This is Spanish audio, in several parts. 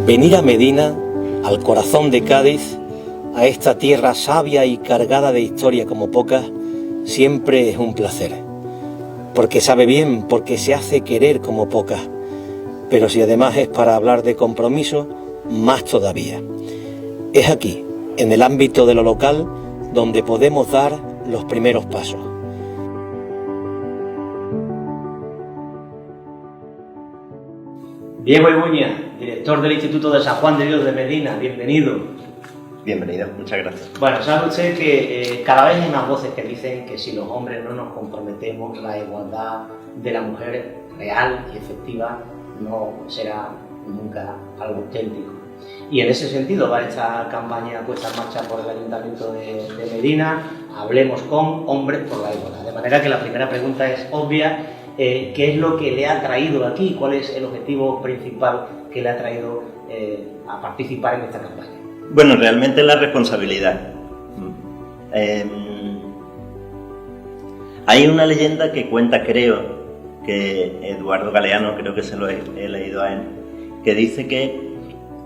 Venir a Medina, al corazón de Cádiz, a esta tierra sabia y cargada de historia como pocas, siempre es un placer. Porque sabe bien, porque se hace querer como pocas. Pero si además es para hablar de compromiso, más todavía. Es aquí, en el ámbito de lo local, donde podemos dar los primeros pasos. Diego Ibuña, director del Instituto de San Juan de Dios de Medina, bienvenido. Bienvenido, muchas gracias. Bueno, sabe usted que cada vez hay más voces que dicen que si los hombres no nos comprometemos, la igualdad de la mujer real y efectiva no será nunca algo auténtico. Y en ese sentido va esta campaña puesta en marcha por el Ayuntamiento de Medina, Hablemos con Hombres por la Igualdad. De manera que la primera pregunta es obvia. ¿Qué es lo que le ha traído aquí? ¿Cuál es el objetivo principal que le ha traído a participar en esta campaña? Bueno, realmente la responsabilidad. Hay una leyenda que cuenta, creo, que Eduardo Galeano, creo que se lo he leído a él, que dice que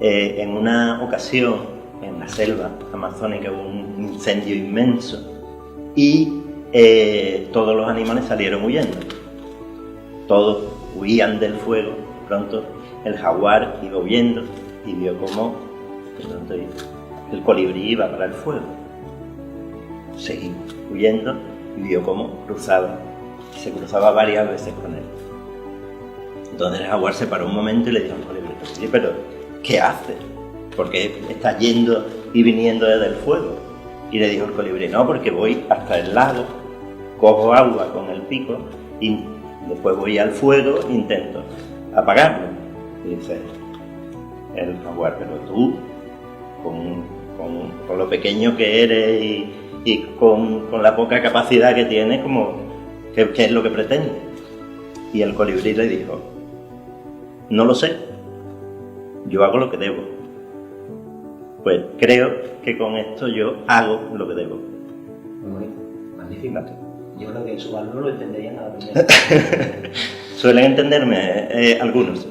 en una ocasión en la selva amazónica hubo un incendio inmenso y todos los animales salieron huyendo. Todos huían del fuego. Pronto el jaguar iba huyendo y vio cómo de pronto el colibrí iba para el fuego. Seguía huyendo y vio cómo cruzaba. Y se cruzaba varias veces con él. Entonces el jaguar se paró un momento y le dijo al colibrí: oye, pero ¿qué haces? ¿Por qué estás yendo y viniendo desde el fuego? Y le dijo el colibrí: no, porque voy hasta el lago, cojo agua con el pico y después voy al fuego e intento apagarlo. Y dice el jaguar: pero tú, con lo pequeño que eres y con la poca capacidad que tienes, ¿qué es lo que pretendes? Y el colibrí le dijo: no lo sé, yo hago lo que debo. Pues creo que con esto yo hago lo que debo. Muy bonito, magnífico. Yo creo que su valor lo entenderían a la primera. Suelen entenderme algunos.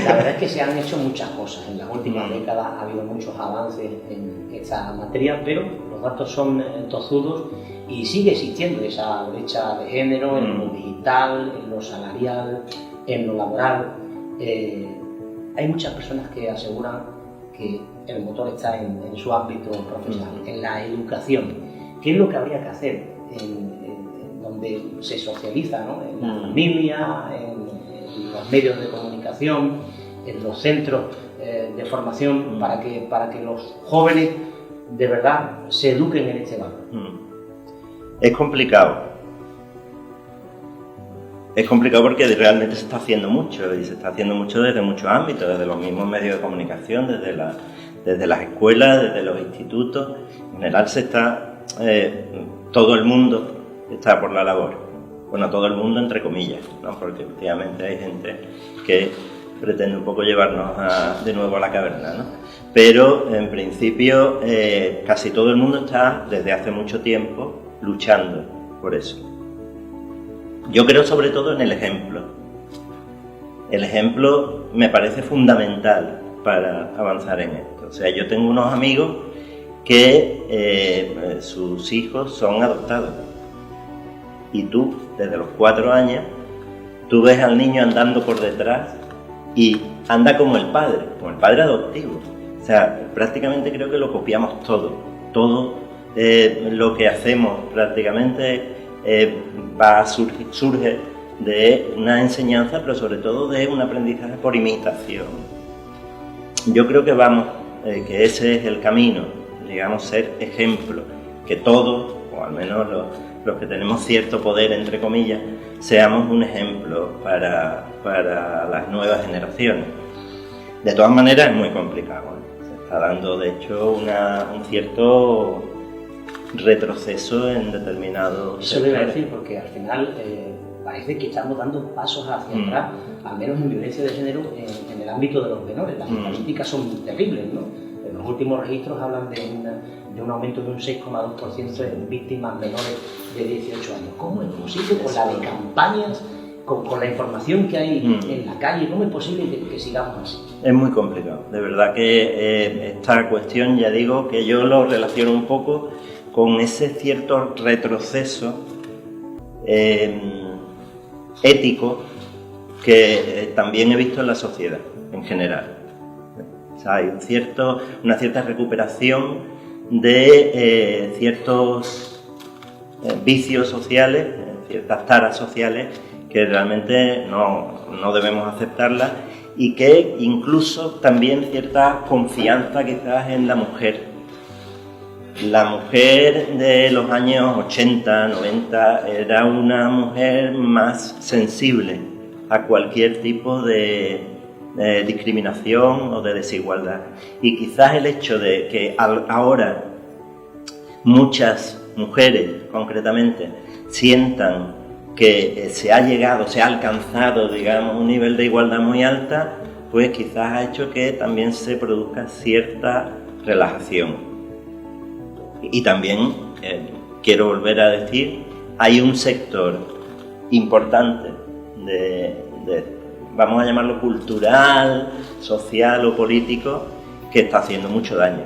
La verdad es que se han hecho muchas cosas. En las últimas décadas ha habido muchos avances en esta materia, pero los datos son tozudos y sigue existiendo esa brecha de género en lo digital, en lo salarial, en lo laboral. Hay muchas personas que aseguran que el motor está en su ámbito profesional, en la educación. ¿Qué es lo que habría que hacer donde se socializa, ¿no? En la familia, en los medios de comunicación, en los centros de formación, para que los jóvenes de verdad se eduquen en este valor? Es complicado. Es complicado porque realmente se está haciendo mucho, y se está haciendo mucho desde muchos ámbitos, desde los mismos medios de comunicación, desde las escuelas, desde los institutos. En general todo el mundo está por la labor. Bueno, todo el mundo entre comillas, ¿no? Porque últimamente hay gente que pretende un poco llevarnos de nuevo a la caverna, ¿no? Pero en principio casi todo el mundo está desde hace mucho tiempo luchando por eso. Yo creo sobre todo en el ejemplo. El ejemplo me parece fundamental para avanzar en esto. O sea, yo tengo unos amigos que sus hijos son adoptados. Y tú, desde los 4 años, tú ves al niño andando por detrás y anda como el padre adoptivo. O sea, prácticamente creo que lo copiamos todo. Todo lo que hacemos prácticamente surge de una enseñanza, pero sobre todo de un aprendizaje por imitación. Yo creo que que ese es el camino, digamos, ser ejemplo, que todos, o al menos los que tenemos cierto poder, entre comillas, seamos un ejemplo para las nuevas generaciones. De todas maneras es muy complicado, ¿eh? Se está dando, de hecho, un cierto retroceso en determinados sectores. Eso le iba a decir, porque al final parece que estamos dando pasos hacia atrás, al menos en violencia de género, en el ámbito de los menores. Las estadísticas son terribles, ¿no? Los últimos registros hablan de un aumento de un 6,2% en víctimas menores de 18 años. ¿Cómo es posible con la de campañas con la información que hay en la calle, ¿cómo es posible que sigamos así? Es muy complicado. De verdad que esta cuestión, ya digo, que yo lo relaciono un poco con ese cierto retroceso ético que también he visto en la sociedad en general. O sea, hay una cierta recuperación de ciertos vicios sociales, ciertas taras sociales que realmente no debemos aceptarlas, y que incluso también cierta confianza quizás en la mujer. La mujer de los años 80, 90 era una mujer más sensible a cualquier tipo de discriminación o de desigualdad. Y quizás el hecho de que ahora muchas mujeres, concretamente, sientan que se ha alcanzado, digamos, un nivel de igualdad muy alta, pues quizás ha hecho que también se produzca cierta relajación. Y también, quiero volver a decir, hay un sector importante vamos a llamarlo cultural, social o político, que está haciendo mucho daño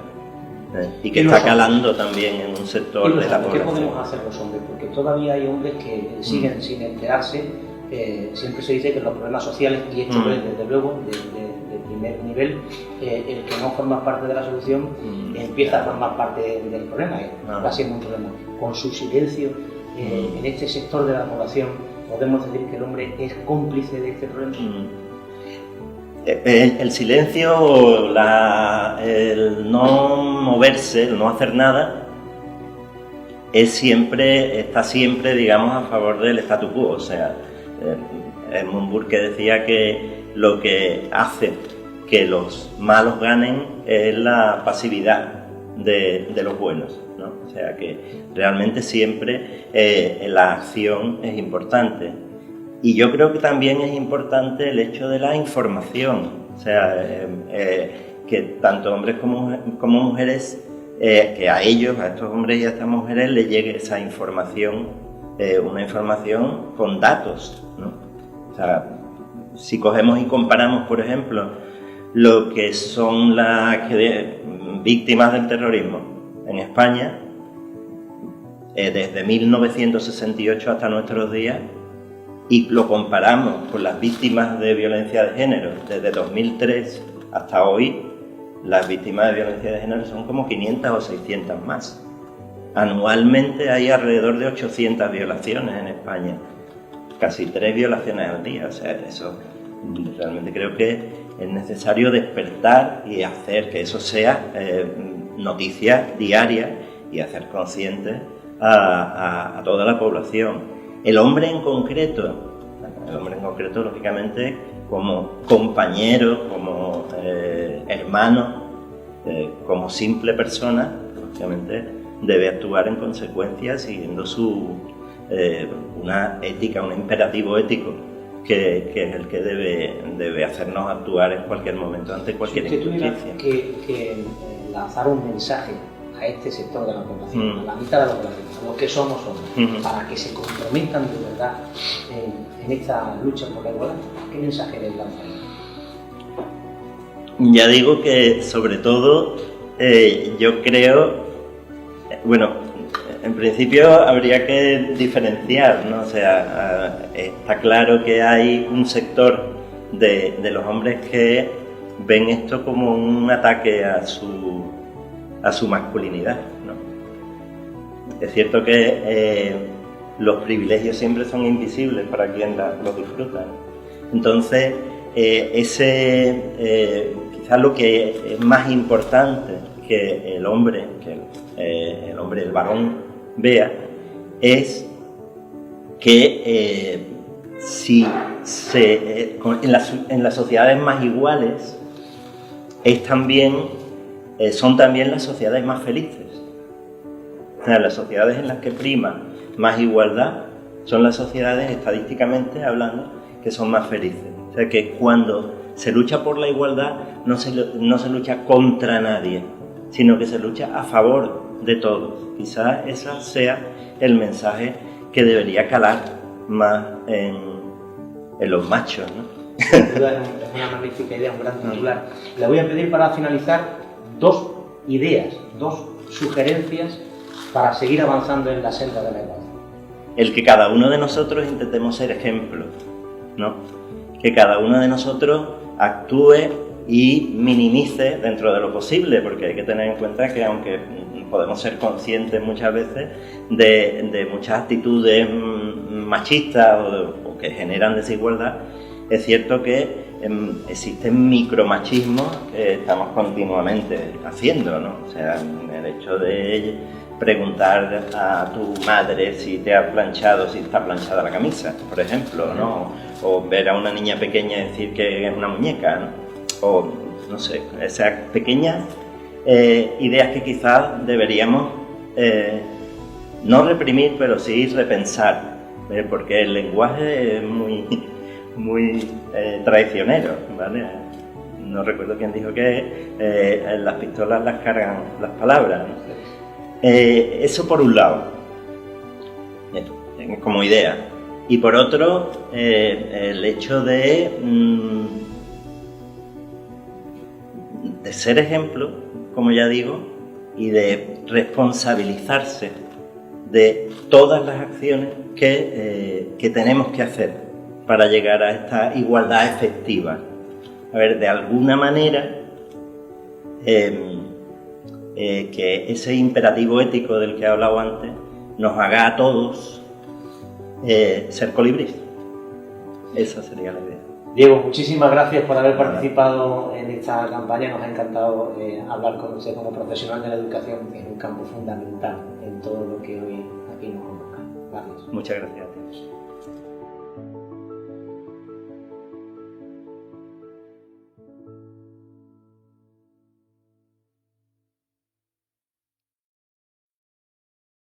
y que está calando también en un sector de la población. ¿Qué podemos hacer los hombres? Porque todavía hay hombres que siguen sin enterarse. Siempre se dice que los problemas sociales, y esto es desde luego de primer nivel, el que no forma parte de la solución empieza a formar parte del problema, va siendo un problema. Con su silencio en este sector de la población, podemos decir que el hombre es cómplice de este problema. El silencio, el no moverse, el no hacer nada, está siempre, digamos, a favor del statu quo. O sea, Edmund Burke decía que lo que hace que los malos ganen es la pasividad de los buenos, ¿no? O sea que realmente siempre la acción es importante. Y yo creo que también es importante el hecho de la información. O sea, que tanto hombres como mujeres, que a estos hombres y a estas mujeres les llegue esa información, una información con datos, ¿no? O sea, si cogemos y comparamos, por ejemplo, lo que son las víctimas del terrorismo en España, desde 1968 hasta nuestros días, y lo comparamos con las víctimas de violencia de género desde 2003 hasta hoy, las víctimas de violencia de género son como 500 o 600 más. Anualmente hay alrededor de 800 violaciones en España, casi 3 violaciones al día. O sea, eso realmente creo que es necesario despertar y hacer que eso sea noticia diaria y hacer consciente a toda la población. El hombre en concreto, lógicamente, como compañero, como hermano, como simple persona, lógicamente debe actuar en consecuencia siguiendo una ética, un imperativo ético que es el que debe hacernos actuar en cualquier momento ante cualquier injusticia. Si usted tuviera que lanzar un mensaje a este sector de la población, a la mitad de la población, a los que somos hombres, para que se comprometan de verdad en esta lucha por la igualdad, ¿qué mensaje les lanzaría? Ya digo que sobre todo yo creo, en principio habría que diferenciar, ¿no? O sea, está claro que hay un sector de los hombres que ven esto como un ataque a su masculinidad, ¿no? Es cierto que los privilegios siempre son invisibles para quien los disfruta, ¿no? Entonces, quizás lo que es más importante que el varón vea, es que en las sociedades más iguales son también las sociedades más felices. O sea, las sociedades en las que prima más igualdad son las sociedades, estadísticamente hablando, que son más felices. O sea, que cuando se lucha por la igualdad no se lucha contra nadie, sino que se lucha a favor de todos. Quizás ese sea el mensaje que debería calar más los machos, ¿no? Sin duda es una magnífica idea, un gran titular. Le voy a pedir para finalizar 2 ideas, 2 sugerencias para seguir avanzando en la senda de la igualdad. El que cada uno de nosotros intentemos ser ejemplos, ¿no? Que cada uno de nosotros actúe y minimice dentro de lo posible, porque hay que tener en cuenta que aunque podemos ser conscientes muchas veces de muchas actitudes machistas o que generan desigualdad, es cierto que existen micromachismos que estamos continuamente haciendo, ¿no? O sea, el hecho de preguntar a tu madre si te ha planchado, si está planchada la camisa, por ejemplo, ¿no? O ver a una niña pequeña y decir que es una muñeca, ¿no? O, no sé, esas pequeñas ideas que quizás deberíamos no reprimir, pero sí repensar, porque el lenguaje es muy traicionero, ¿vale? No recuerdo quién dijo que las pistolas las cargan las palabras, ¿no? Eso por un lado, como idea. Y por otro, el hecho de ser ejemplo, como ya digo, y de responsabilizarse de todas las acciones que tenemos que hacer para llegar a esta igualdad efectiva. A ver, de alguna manera, que ese imperativo ético del que he hablado antes nos haga a todos ser colibríes. Esa sería la idea. Diego, muchísimas gracias por haber participado en esta campaña. Nos ha encantado hablar con usted como profesional de la educación en un campo fundamental en todo lo que hoy aquí nos convoca. Gracias. Muchas gracias a ti.